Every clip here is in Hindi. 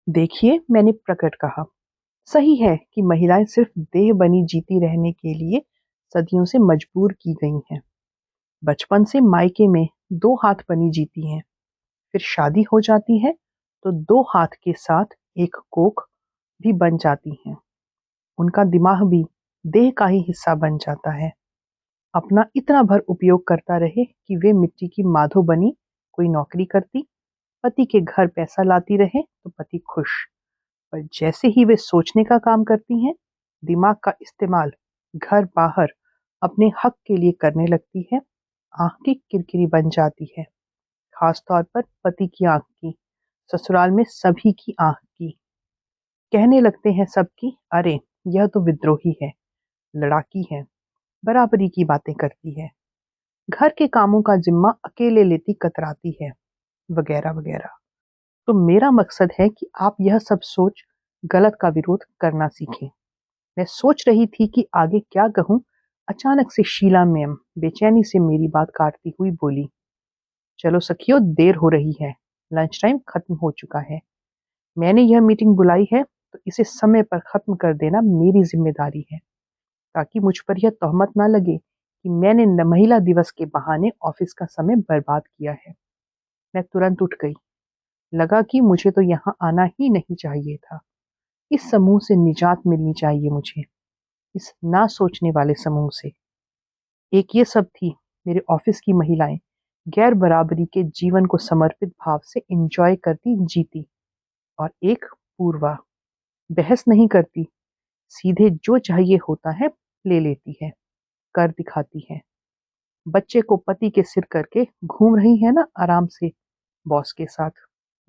देखिए, मैंने प्रकट कहा, सही है कि महिलाएं सिर्फ देह बनी जीती रहने के लिए सदियों से मजबूर की गई हैं। बचपन से मायके में दो हाथ बनी जीती हैं, फिर शादी हो जाती है तो दो हाथ के साथ एक कोख भी बन जाती हैं। उनका दिमाग भी देह का ही हिस्सा बन जाता है। अपना इतना भर उपयोग करता रहे कि वे मिट्टी की माधो बनी कोई नौकरी करती, पति के घर पैसा लाती रहे तो पति खुश। पर जैसे ही वे सोचने का काम करती हैं, दिमाग का इस्तेमाल घर बाहर अपने हक के लिए करने लगती है, आंख की किरकिरी बन जाती है, खास तौर पर पति की आंख की, ससुराल में सभी की आंख की। कहने लगते हैं सबकी, अरे यह तो विद्रोही है, लड़ाकी है, बराबरी की बातें करती है, घर के कामों का जिम्मा अकेले लेती कतराती है, वगैरह वगैरह। तो मेरा मकसद है कि आप यह सब सोच गलत का विरोध करना सीखें। मैं सोच रही थी कि आगे क्या कहूँ, अचानक से शीला मैम बेचैनी से मेरी बात काटती हुई बोली, चलो सखियों, देर हो रही है, लंच टाइम खत्म हो चुका है। मैंने यह मीटिंग बुलाई है तो इसे समय पर खत्म कर देना मेरी जिम्मेदारी है, ताकि मुझ पर यह तोहमत ना लगे कि मैंने महिला दिवस के बहाने ऑफिस का समय बर्बाद किया है। मैं तुरंत उठ गई। लगा कि मुझे तो यहाँ आना ही नहीं चाहिए था। इस समूह से निजात मिलनी चाहिए मुझे, इस ना सोचने वाले समूह से। एक ये सब थी, मेरे ऑफिस की महिलाएं गैर बराबरी के जीवन को समर्पित भाव से एंजॉय करती जीती, और एक पूर्वा बहस नहीं करती, सीधे जो चाहिए होता है ले लेती है, कर दिखाती है। बच्चे को पति के सिर करके घूम रही है ना आराम से बॉस के साथ।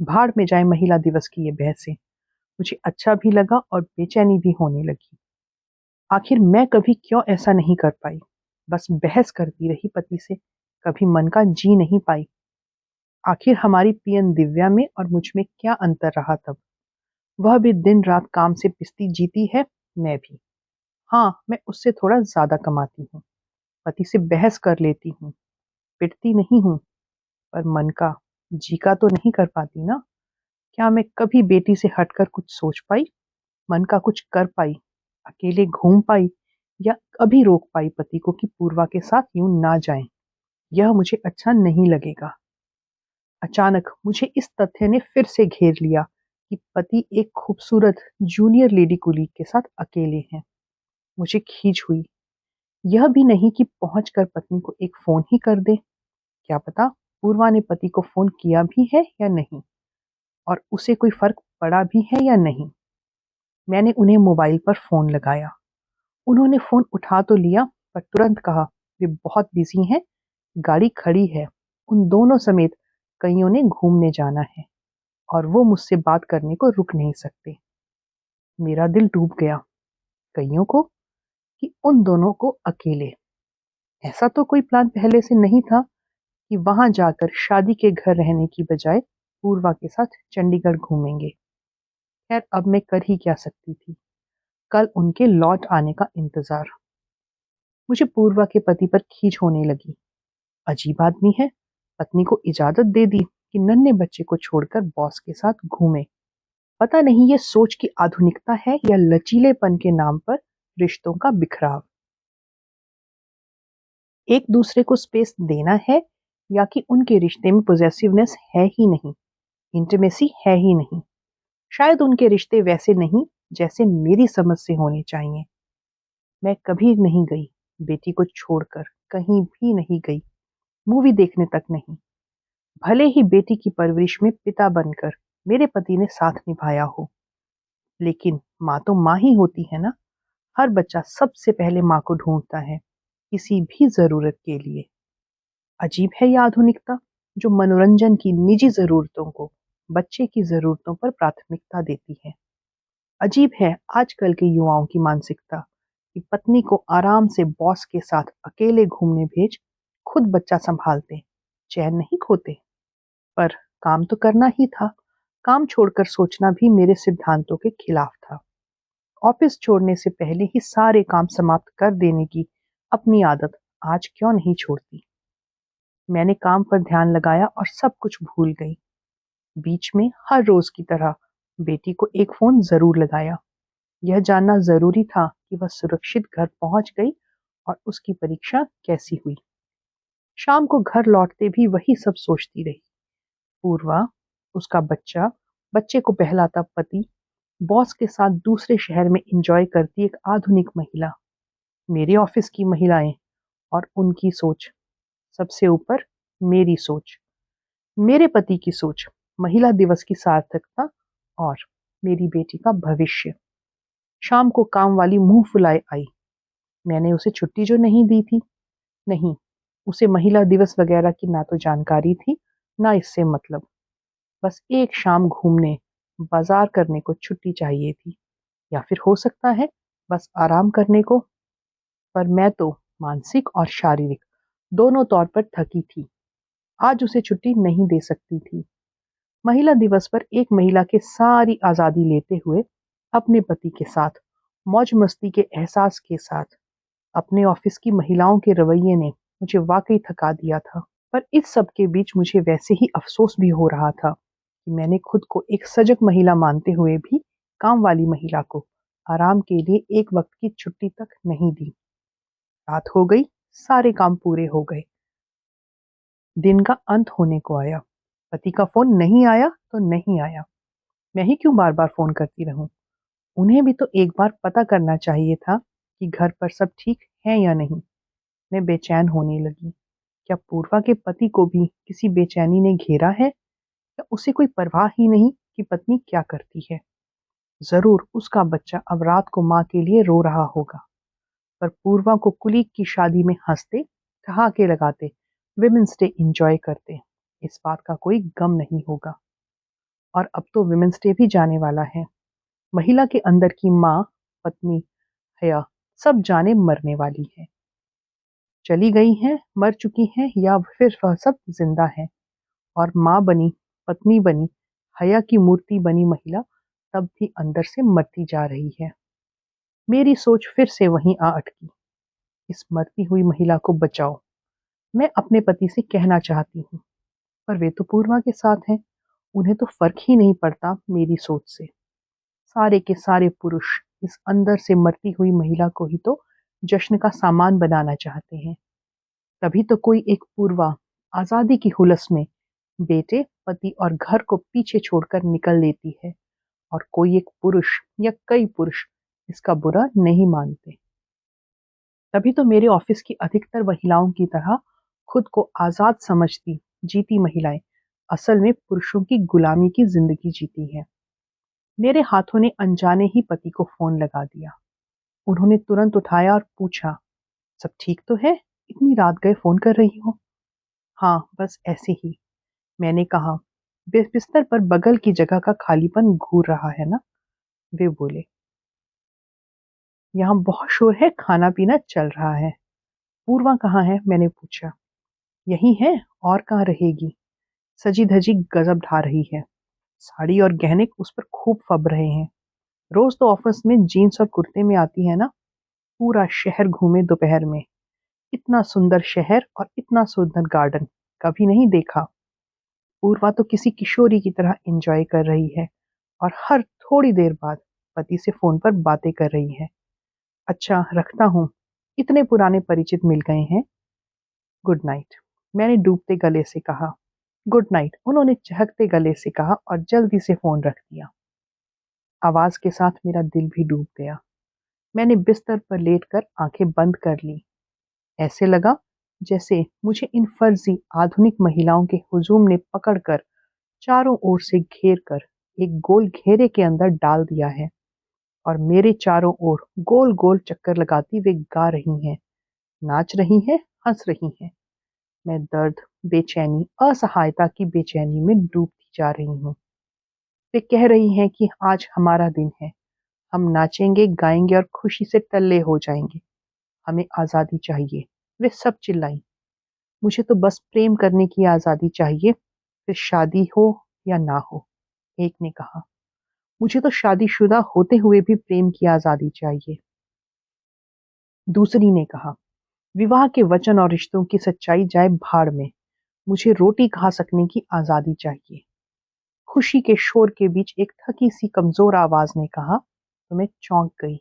भाड़ में जाए महिला दिवस की ये बहसें। मुझे अच्छा भी लगा और बेचैनी भी होने लगी। आखिर मैं कभी क्यों ऐसा नहीं कर पाई, बस बहस करती रही पति से, कभी मन का जी नहीं पाई। आखिर हमारी पीएन दिव्या में और मुझ में क्या अंतर रहा तब। वह भी दिन रात काम से पिसती जीती है, मैं भी। हाँ, मैं उससे थोड़ा ज्यादा कमाती हूँ, पति से बहस कर लेती हूँ, पिटती नहीं हूँ, पर मन का जी का तो नहीं कर पाती ना। क्या मैं कभी बेटी से हटकर कुछ सोच पाई, मन का कुछ कर पाई, अकेले घूम पाई, या कभी रोक पाई पति को कि पूर्वा के साथ यूं ना जाएं? यह मुझे अच्छा नहीं लगेगा। अचानक मुझे इस तथ्य ने फिर से घेर लिया कि पति एक खूबसूरत जूनियर लेडी कुलीग के साथ अकेले हैं। मुझे खींच हुई। यह भी नहीं कि पहुंचकर पत्नी को एक फोन ही कर दे। क्या पता पूर्वा ने पति को फोन किया भी है या नहीं, और उसे कोई फर्क पड़ा भी है या नहीं। मैंने उन्हें मोबाइल पर फोन लगाया। उन्होंने फोन उठा तो लिया, पर तुरंत कहा, वे बहुत बिजी हैं, गाड़ी खड़ी है, उन दोनों समेत कईयों ने घूमने जाना है और वो मुझसे बात करने को रुक नहीं सकते। मेरा दिल डूब गया। कईयों को कि उन दोनों को अकेले? ऐसा तो कोई प्लान पहले से नहीं था कि वहां जाकर शादी के घर रहने की बजाय पूर्वा के साथ चंडीगढ़ घूमेंगे। खैर, अब मैं कर ही क्या सकती थी। कल उनके लौट आने का इंतजार। मुझे पूर्वा के पति पर खींच होने लगी। अजीब आदमी है, पत्नी को इजाजत दे दी कि नन्हे बच्चे को छोड़कर बॉस के साथ घूमे। पता नहीं ये सोच की आधुनिकता है या लचीलेपन के नाम पर रिश्तों का बिखराव। एक दूसरे को स्पेस देना है, या कि उनके रिश्ते में पॉजेसिवनेस है ही नहीं, इंटीमेसी है ही नहीं। शायद उनके रिश्ते वैसे नहीं जैसे मेरी समझ से होने चाहिए। मैं कभी नहीं गई, बेटी को छोड़कर कहीं भी नहीं गई, मूवी देखने तक नहीं। भले ही बेटी की परवरिश में पिता बनकर मेरे पति ने साथ निभाया हो, लेकिन माँ तो माँ ही होती है ना। हर बच्चा सबसे पहले माँ को ढूंढता है, किसी भी जरूरत के लिए। अजीब है यह आधुनिकता, जो मनोरंजन की निजी जरूरतों को बच्चे की जरूरतों पर प्राथमिकता देती है। अजीब है आजकल के युवाओं की मानसिकता कि पत्नी को आराम से बॉस के साथ अकेले घूमने भेज, खुद बच्चा संभालते, चैन नहीं खोते। पर काम तो करना ही था। काम छोड़कर सोचना भी मेरे सिद्धांतों के खिलाफ था। ऑफिस छोड़ने से पहले ही सारे काम समाप्त कर देने की अपनी आदत आज क्यों नहीं छोड़ती। मैंने काम पर ध्यान लगाया और सब कुछ भूल गई। बीच में हर रोज की तरह बेटी को एक फोन जरूर लगाया। यह जानना जरूरी था कि वह सुरक्षित घर पहुंच गई और उसकी परीक्षा कैसी हुई। शाम को घर लौटते भी वही सब सोचती रही। पूर्वा, उसका बच्चा, बच्चे को बहलाता पति, बॉस के साथ दूसरे शहर में एंजॉय करती एक आधुनिक महिला, मेरे ऑफिस की महिलाएं और उनकी सोच, सबसे ऊपर मेरी सोच, मेरे पति की सोच, महिला दिवस की सार्थकता और मेरी बेटी का भविष्य। शाम को काम वाली मुंह फुलाए आई। मैंने उसे छुट्टी जो नहीं दी थी, नहीं, उसे महिला दिवस वगैरह की ना तो जानकारी थी, ना इससे मतलब। बस एक शाम घूमने, बाजार करने को छुट्टी चाहिए थी, या फिर हो सकता है बस आराम करने को। पर मैं तो मानसिक और शारीरिक दोनों तौर पर थकी थी। आज उसे छुट्टी नहीं दे सकती थी। महिला दिवस पर एक महिला के सारी आजादी लेते हुए, अपने पति के साथ, मौज मस्ती के एहसास के साथ, अपने ऑफिस की महिलाओं के रवैये ने मुझे वाकई थका दिया था। पर इस सब के बीच मुझे वैसे ही अफसोस भी हो रहा था कि मैंने खुद को एक सजग महिला मानते हुए भी काम वाली महिला को आराम के लिए एक वक्त की छुट्टी तक नहीं दी। रात हो गई, सारे काम पूरे हो गए, दिन का अंत होने को आया। पति का फोन नहीं आया तो नहीं आया, मैं ही क्यों बार बार फोन करती रहूं। उन्हें भी तो एक बार पता करना चाहिए था कि घर पर सब ठीक है या नहीं। मैं बेचैन होने लगी। क्या पूर्वा के पति को भी किसी बेचैनी ने घेरा है, या उसे कोई परवाह ही नहीं कि पत्नी क्या करती है। जरूर उसका बच्चा अब रात को माँ के लिए रो रहा होगा। पर पूर्वा को कुलीग की शादी में हंसते, ठहाके लगाते, विमेंस डे एंजॉय करते, इस बात का कोई गम नहीं होगा। और अब तो विमेंस डे भी जाने वाला है। महिला के अंदर की माँ, पत्नी, हया, सब जाने मरने वाली है। चली गई हैं, मर चुकी हैं, या फिर वह सब जिंदा है। और माँ बनी, पत्नी बनी, हया की मूर्ति बनी महिला तब भी अंदर से मरती जा रही है। मेरी सोच फिर से वहीं आ अटकी। इस मरती हुई महिला को बचाओ, मैं अपने पति से कहना चाहती हूँ। पर वे तो पूर्वा के साथ हैं, उन्हें तो फर्क ही नहीं पड़ता मेरी सोच से। सारे के सारे पुरुष इस अंदर से मरती हुई महिला को ही तो जश्न का सामान बनाना चाहते हैं। तभी तो कोई एक पूर्वा आजादी की हुलस में बेटे, पति और घर को पीछे छोड़कर निकल लेती है, और कोई एक पुरुष या कई पुरुष इसका बुरा नहीं मानते। तभी तो मेरे ऑफिस की अधिकतर महिलाओं की तरह खुद को आजाद समझती जीती महिलाएं असल में पुरुषों की गुलामी की जिंदगी जीती है। मेरे हाथों ने अनजाने ही पति को फोन लगा दिया। उन्होंने तुरंत उठाया और पूछा, सब ठीक तो है? इतनी रात गए फोन कर रही हो? हाँ, बस ऐसे ही, मैंने कहा। बिस्तर पर बगल की जगह का खालीपन घूर रहा है ना? वे बोले। यहाँ बहुत शोर है, खाना पीना चल रहा है। पूर्वा कहाँ है? मैंने पूछा। यही है, और कहाँ रहेगी? सजी धजी गजब ढा रही है। साड़ी और गहने उस पर खूब फब रहे हैं। रोज तो ऑफिस में जीन्स और कुर्ते में आती है ना। पूरा शहर घूमे दोपहर में। इतना सुंदर शहर और इतना सुंदर गार्डन कभी नहीं देखा। पूर्वा तो किसी किशोरी की तरह एंजॉय कर रही है, और हर थोड़ी देर बाद पति से फोन पर बातें कर रही है। अच्छा, रखता हूँ, इतने पुराने परिचित मिल गए हैं। गुड नाइट, मैंने डूबते गले से कहा। गुड नाइट, उन्होंने चहकते गले से कहा और जल्दी से फोन रख दिया। आवाज के साथ मेरा दिल भी डूब गया। मैंने बिस्तर पर लेटकर आंखें बंद कर ली। ऐसे लगा जैसे मुझे इन फर्जी आधुनिक महिलाओं के हुजूम ने पकड़कर चारों ओर से घेर कर एक गोल घेरे के अंदर डाल दिया है, और मेरे चारों ओर गोल गोल चक्कर लगाती वे गा रही हैं, नाच रही हैं, हंस रही हैं। मैं दर्द, बेचैनी, असहायता की बेचैनी में डूबती जा रही हूँ। वे कह रही हैं कि आज हमारा दिन है, हम नाचेंगे, गाएंगे और खुशी से टल्ले हो जाएंगे। हमें आजादी चाहिए, वे सब चिल्लाई। मुझे तो बस प्रेम करने की आजादी चाहिए, फिर शादी हो या ना हो। एक ने कहा, मुझे तो शादीशुदा होते हुए भी प्रेम की आजादी चाहिए। दूसरी ने कहा, विवाह के वचन और रिश्तों की सच्चाई जाए भाड़ में, मुझे रोटी खा सकने की आजादी चाहिए। खुशी के शोर के बीच एक थकी सी कमजोर आवाज ने कहा तो मैं चौंक गई।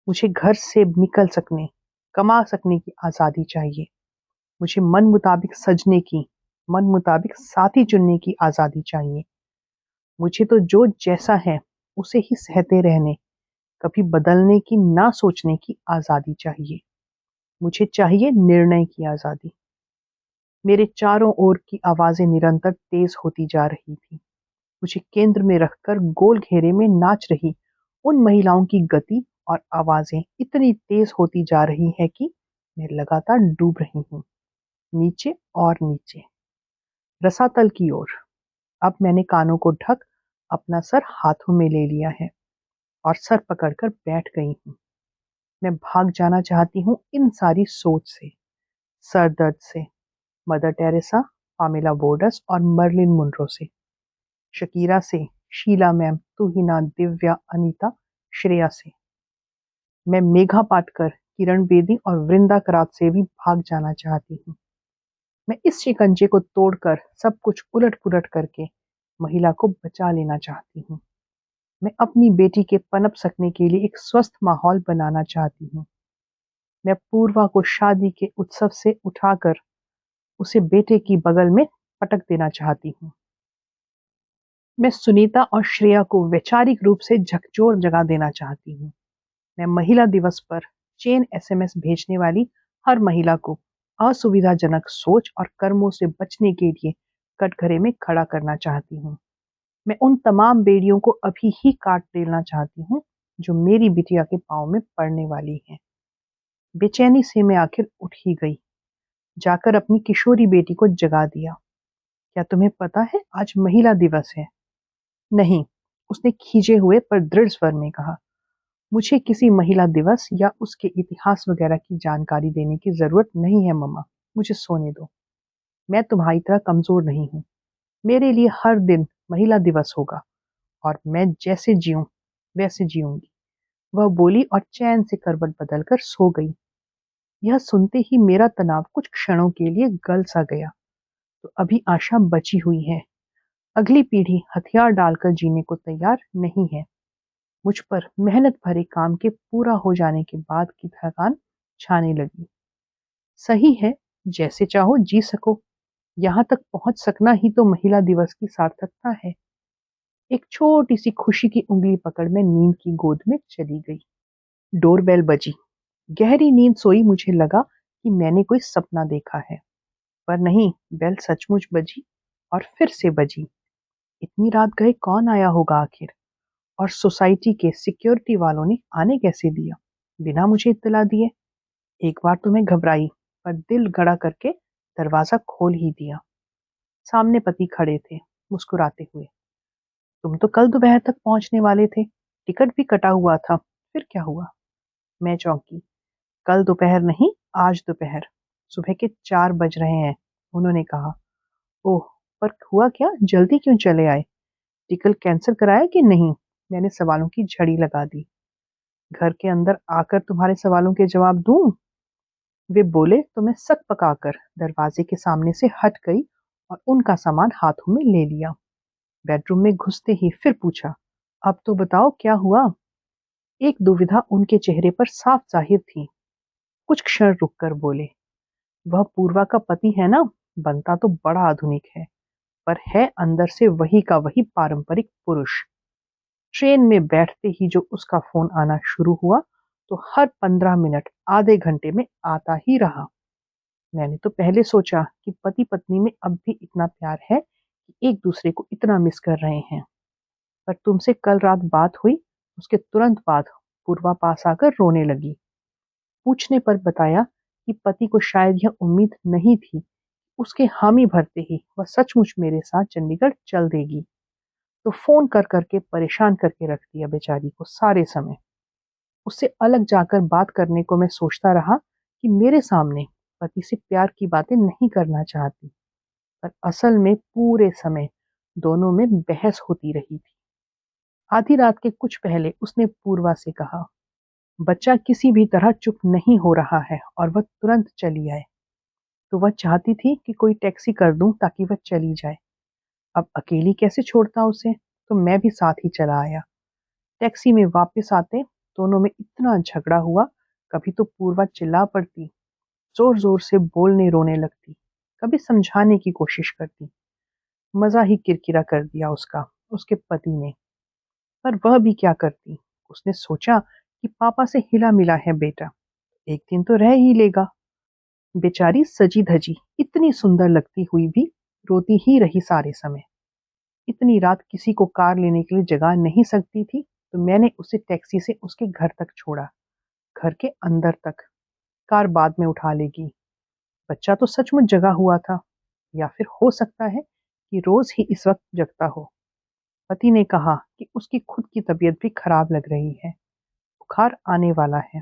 मुझे घर से निकल सकने, कमा सकने की आजादी चाहिए। मुझे मन मुताबिक सजने की, मन मुताबिक साथी चुनने की आजादी चाहिए। मुझे तो जो जैसा है उसे ही सहते रहने, कभी बदलने की ना सोचने की आजादी चाहिए। मुझे चाहिए निर्णय की आजादी। मेरे चारों ओर की आवाजें निरंतर तेज होती जा रही थी। मुझे केंद्र में रखकर गोल घेरे में नाच रही उन महिलाओं की गति और आवाजें इतनी तेज होती जा रही है कि मैं लगातार डूब रही हूँ, नीचे और नीचे, रसातल की ओर। अब मैंने कानों को ढक अपना सर हाथों में ले लिया है और सर पकड़कर बैठ गई हूँ। मैं भाग जाना चाहती हूँ इन सारी सोच से, सर दर्द से, मदर टेरेसा, पामेला बोर्डस और मर्लिन मुनरो से, शकीरा से, शीला मैम, तुहिना, दिव्या, अनीता, श्रेया से। मैं मेघा पाटकर, किरण बेदी और वृंदा करात से भी भाग जाना चाहती हूँ। मैं इस शिकंजे को तोड़कर सब कुछ उलट पुलट करके महिला को बचा लेना चाहती हूँ। मैं अपनी बेटी के पनप सकने के लिए एक स्वस्थ माहौल बनाना चाहती हूँ। मैं पूर्वा को शादी के उत्सव से उठाकर उसे बेटे की बगल में पटक देना चाहती हूँ। मैं सुनीता और श्रेया को वैचारिक रूप से झकझोर जगा देना चाहती हूँ। मैं महिला दिवस पर चेन एसएमएस भेजने वाली हर महिला को असुविधाजनक सोच और कर्मों से बचने के लिए कटघरे में खड़ा करना चाहती हूँ। मैं उन तमाम बेड़ियों को अभी ही काट देना चाहती हूँ जो मेरी बिटिया के पाँव में पड़ने वाली हैं। बेचैनी से मैं आखिर उठ ही गई, जाकर अपनी किशोरी बेटी को जगा दिया। क्या तुम्हें पता है आज महिला दिवस है? नहीं, उसने खींचे हुए पर दृढ़ स्वर में कहा। मुझे किसी महिला दिवस या उसके इतिहास वगैरह की जानकारी देने की जरूरत नहीं है मम्मा, मुझे सोने दो। मैं तुम्हारी तरह कमजोर नहीं हूँ। मेरे लिए हर दिन महिला दिवस होगा और मैं जैसे जीऊं वैसे जीऊंगी। वह बोली और चैन से करवट बदलकर सो गई। यह सुनते ही मेरा तनाव कुछ क्षणों के लिए गल सा गया। तो अभी आशा बची हुई है। अगली पीढ़ी हथियार डालकर जीने को तैयार नहीं है। मुझ पर मेहनत भरे काम के पूरा हो जाने के बाद की थकान छाने लगी। सही है, जैसे चाहो जी सको। यहाँ तक पहुंच सकना ही तो महिला दिवस की सार्थकता है। एक छोटी सी खुशी की उंगली पकड़ मैं नींद की गोद में चली गई। डोरबेल बजी। गहरी नींद सोई मुझे लगा कि मैंने कोई सपना देखा है, पर नहीं, बेल सचमुच बजी और फिर से बजी। इतनी रात गए कौन आया होगा आखिर? और सोसाइटी के सिक्योरिटी वालों ने आने कैसे दिया, बिना मुझे इत्तला दिए? एक बार तो मैं घबराई, पर दिल गड़ा करके दरवाजा खोल ही दिया। सामने पति खड़े थे, मुस्कुराते हुए। तुम तो कल दोपहर तक पहुंचने वाले थे, टिकट भी कटा हुआ था, फिर क्या हुआ? मैं चौंकी। कल दोपहर नहीं, आज दोपहर, सुबह के 4 बज रहे हैं, उन्होंने कहा। ओह, पर हुआ क्या? जल्दी क्यों चले आए? टिकट कैंसिल कराया कि नहीं? मैंने सवालों की झड़ी लगा दी। घर के अंदर आकर तुम्हारे सवालों के जवाब दूं? वे बोले तो मैं सक पकाकर दरवाजे के सामने से हट गई और उनका सामान हाथों में ले लिया। बेडरूम में घुसते ही फिर पूछा, अब तो बताओ क्या हुआ? एक दुविधा उनके चेहरे पर साफ जाहिर थी। कुछ क्षण रुककर बोले, वह पूर्वा का पति है ना? बनता तो बड़ा आधुनिक है, पर है अंदर से वही का वही पारंपरिक पुरुष। ट्रेन में बैठते ही जो उसका फोन आना शुरू हुआ, तो हर 15 मिनट आधे घंटे में आता ही रहा। मैंने तो पहले सोचा कि पति पत्नी में अब भी इतना प्यार है कि एक दूसरे को इतना मिस कर रहे हैं, पर तुमसे कल रात बात हुई, उसके तुरंत बाद पूर्वा पास आकर रोने लगी। पूछने पर बताया कि पति को शायद यह उम्मीद नहीं थी, उसके हामी भरते ही वह सचमुच मेरे साथ चंडीगढ़ चल देगी। तो फोन कर करके परेशान करके रख दिया बेचारी को सारे समय। उससे अलग जाकर बात करने को मैं सोचता रहा कि मेरे सामने पति से प्यार की बातें नहीं करना चाहती, पर असल में पूरे समय दोनों में बहस होती रही थी। आधी रात के कुछ पहले उसने पूर्वा से कहा, बच्चा किसी भी तरह चुप नहीं हो रहा है और वह तुरंत चली आए। तो वह चाहती थी कि कोई टैक्सी कर दूं ताकि वह चली जाए। अब अकेली कैसे छोड़ता उसे, तो मैं भी साथ ही चला आया। टैक्सी में वापस आते दोनों में इतना झगड़ा हुआ, कभी तो पूर्वा चिल्ला पड़ती, जोर जोर से बोलने रोने लगती, कभी समझाने की कोशिश करती। मजा ही किरकिरा कर दिया उसका उसके पति ने। पर वह भी क्या करती, उसने सोचा कि पापा से हिला मिला है बेटा, एक दिन तो रह ही लेगा। बेचारी सजी धजी इतनी सुंदर लगती हुई भी रोती ही रही सारे समय। इतनी रात किसी को कार लेने के लिए जगा नहीं सकती थी, तो मैंने उसे टैक्सी से उसके घर तक छोड़ा, घर के अंदर तक। कार बाद में उठा लेगी। बच्चा तो सचमुच जगा हुआ था, या फिर हो सकता है कि रोज ही इस वक्त जगता हो। पति ने कहा कि उसकी खुद की तबीयत भी खराब लग रही है, बुखार आने वाला है,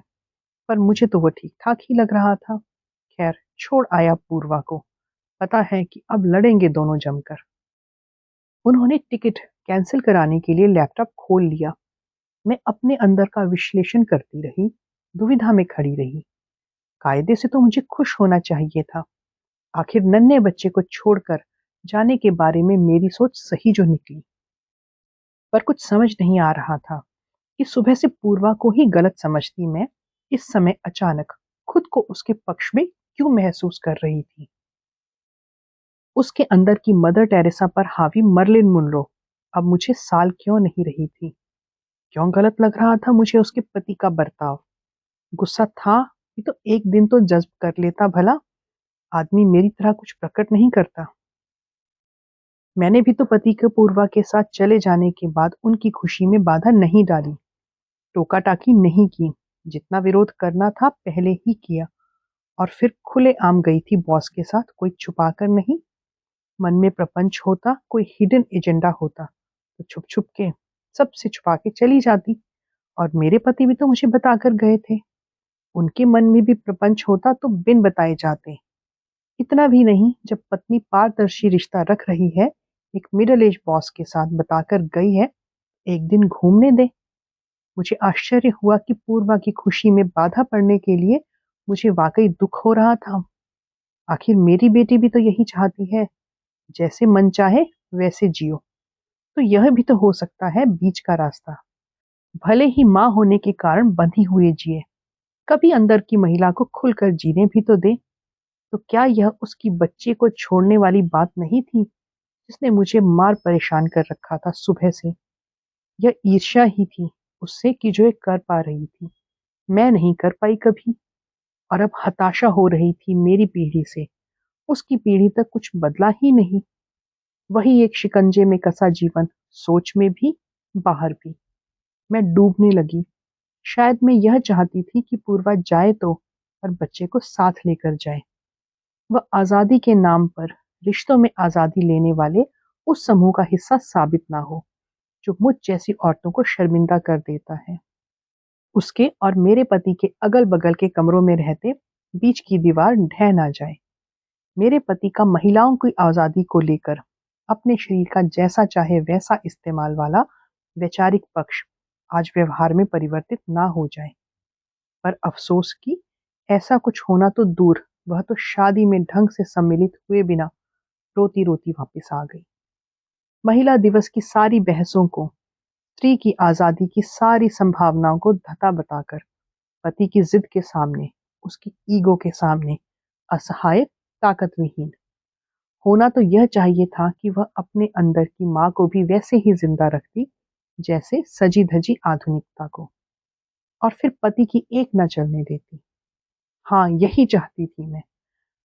पर मुझे तो वो ठीक ठाक ही लग रहा था। खैर, छोड़ आया पूर्वा को, पता है कि अब लड़ेंगे दोनों जमकर। उन्होंने टिकट कैंसिल कराने के लिए लैपटॉप खोल लिया। मैं अपने अंदर का विश्लेषण करती रही, दुविधा में खड़ी रही। कायदे से तो मुझे खुश होना चाहिए था, आखिर नन्हे बच्चे को छोड़कर जाने के बारे में मेरी सोच सही जो निकली। पर कुछ समझ नहीं आ रहा था कि सुबह से पूर्वा को ही गलत समझती मैं इस समय अचानक खुद को उसके पक्ष में क्यों महसूस कर रही थी। उसके अंदर की मदर टेरेसा पर हावी मर्लिन मुनरो अब मुझे साल क्यों नहीं रही थी। क्यों गलत लग रहा था मुझे उसके पति का बर्ताव। गुस्सा था कि तो एक दिन तो जज्ब कर लेता भला, आदमी मेरी तरह कुछ प्रकट नहीं करता। मैंने भी तो पति के पूर्वा के साथ चले जाने के बाद उनकी खुशी में बाधा नहीं डाली, टोका टाकी नहीं की। जितना विरोध करना था पहले ही किया, और फिर खुले आम गई थी बॉस के साथ, कोई छुपा कर नहीं। मन में प्रपंच होता, कोई हिडन एजेंडा होता, तो छुप छुप के सबसे छुपा के चली जाती। और मेरे पति भी तो मुझे बताकर गए थे, उनके मन में भी प्रपंच होता तो बिन बताए जाते। इतना भी नहीं, जब पत्नी पारदर्शी रिश्ता रख रही है एक मिडिल एज बॉस के साथ बताकर गई है, एक दिन घूमने दे। मुझे आश्चर्य हुआ कि पूर्वा की खुशी में बाधा पड़ने के लिए मुझे वाकई दुख हो रहा था। आखिर मेरी बेटी भी तो यही चाहती है, जैसे मन चाहे वैसे जियो। तो यह भी तो हो सकता है बीच का रास्ता, भले ही माँ होने के कारण बंधी हुए जिए, कभी अंदर की महिला को खुलकर जीने भी तो दे। तो क्या यह उसकी बच्चे को छोड़ने वाली बात नहीं थी जिसने मुझे मार परेशान कर रखा था सुबह से। यह ईर्ष्या ही थी उससे कि जो ये कर पा रही थी, मैं नहीं कर पाई कभी। और अब हताशा हो रही थी मेरी पीढ़ी से, उसकी पीढ़ी तक कुछ बदला ही नहीं। वही एक शिकंजे में कसा जीवन, सोच में भी बाहर भी। मैं डूबने लगी। शायद मैं यह चाहती थी कि पूर्वा जाए तो, और बच्चे को साथ लेकर जाए। वह आजादी के नाम पर रिश्तों में आजादी लेने वाले उस समूह का हिस्सा साबित ना हो जो मुझ जैसी औरतों को शर्मिंदा कर देता है। उसके और मेरे पति के अगल बगल के कमरों में रहते बीच की दीवार ढह ना जाए। मेरे पति का महिलाओं की आजादी को लेकर अपने शरीर का जैसा चाहे वैसा इस्तेमाल वाला वैचारिक पक्ष आज व्यवहार में परिवर्तित ना हो जाए। पर अफसोस कि ऐसा कुछ होना तो दूर, वह तो शादी में ढंग से सम्मिलित हुए बिना रोती रोती वापस आ गई। महिला दिवस की सारी बहसों को, स्त्री की आजादी की सारी संभावनाओं को धता बताकर पति की जिद के सामने, उसकी ईगो के सामने असहाय, ताकत विहीन होना तो यह चाहिए था कि वह अपने अंदर की माँ को भी वैसे ही जिंदा रखती जैसे सजी धजी आधुनिकता को, और फिर पति की एक न चलने देती। हाँ, यही चाहती थी मैं,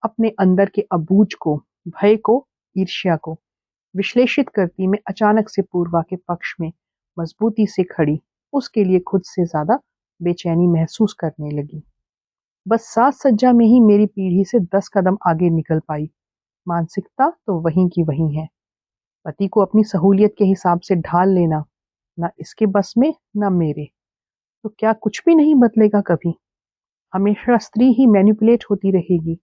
अपने अंदर के अबूझ को, भय को, ईर्ष्या को विश्लेषित करती मैं अचानक से पूर्वा के पक्ष में मजबूती से खड़ी, उसके लिए खुद से ज्यादा बेचैनी महसूस करने लगी। बस साज सज्जा में ही मेरी पीढ़ी से 10 कदम आगे निकल पाई, मानसिकता तो वहीं की वहीं है। पति को अपनी सहूलियत के हिसाब से ढाल लेना, ना इसके बस में ना मेरे। तो क्या कुछ भी नहीं बदलेगा कभी? हमेशा स्त्री ही मैनिपुलेट होती रहेगी।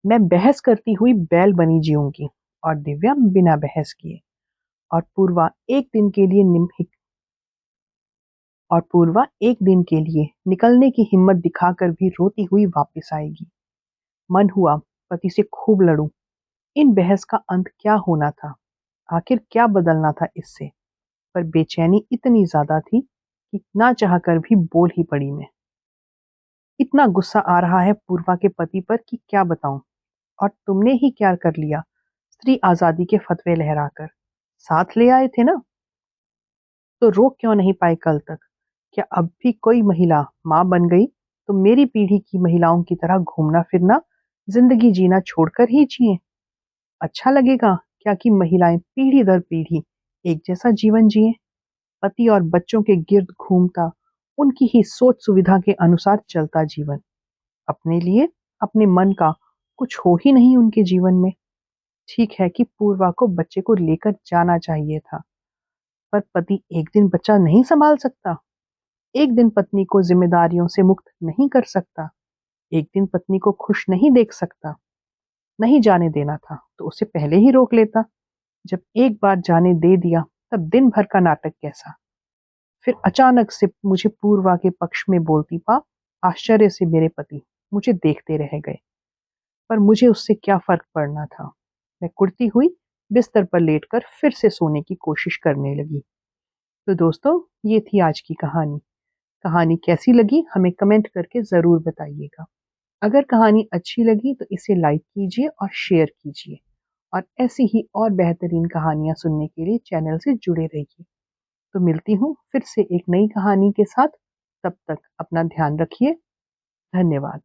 मैं बहस करती हुई बैल बनी जीऊंगी, और दिव्या बिना बहस किए। और पूर्वा एक दिन के लिए निकलने की हिम्मत दिखाकर भी रोती हुई वापस आएगी। मन हुआ पति से खूब लड़ूं। इन बहस का अंत क्या होना था? आखिर क्या बदलना था इससे? पर बेचैनी इतनी ज्यादा थी कि ना चाहकर भी बोल ही पड़ी मैं। इतना गुस्सा आ रहा है पूर्वा के पति पर कि क्या बताऊं। और तुमने ही क्या कर लिया? स्त्री आजादी के फतवे लहराकर साथ ले आए थे ना, तो रोक क्यों नहीं पाए कल तक? क्या अब भी कोई महिला माँ बन गई तो मेरी पीढ़ी की महिलाओं की तरह घूमना फिरना, जिंदगी जीना छोड़कर ही जिए? अच्छा लगेगा क्या कि महिलाएं पीढ़ी दर पीढ़ी एक जैसा जीवन जिए, पति और बच्चों के गिर्द घूमता, उनकी ही सोच सुविधा के अनुसार चलता जीवन? अपने लिए, अपने मन का कुछ हो ही नहीं उनके जीवन में। ठीक है कि पूर्वा को बच्चे को लेकर जाना चाहिए था, पर पति एक दिन बच्चा नहीं संभाल सकता? एक दिन पत्नी को जिम्मेदारियों से मुक्त नहीं कर सकता? एक दिन पत्नी को खुश नहीं देख सकता? नहीं जाने देना था तो उसे पहले ही रोक लेता। जब एक बार जाने दे दिया तब दिन भर का नाटक कैसा? फिर अचानक से मुझे पूर्वा के पक्ष में बोलती पा आश्चर्य से मेरे पति मुझे देखते रह गए। पर मुझे उससे क्या फर्क पड़ना था? मैं कुड़ती हुई बिस्तर पर लेटकर फिर से सोने की कोशिश करने लगी। तो दोस्तों, ये थी आज की कहानी। कहानी कैसी लगी हमें कमेंट करके ज़रूर बताइएगा। अगर कहानी अच्छी लगी तो इसे लाइक कीजिए और शेयर कीजिए। और ऐसी ही और बेहतरीन कहानियाँ सुनने के लिए चैनल से जुड़े रहिए। तो मिलती हूँ फिर से एक नई कहानी के साथ। तब तक अपना ध्यान रखिए। धन्यवाद।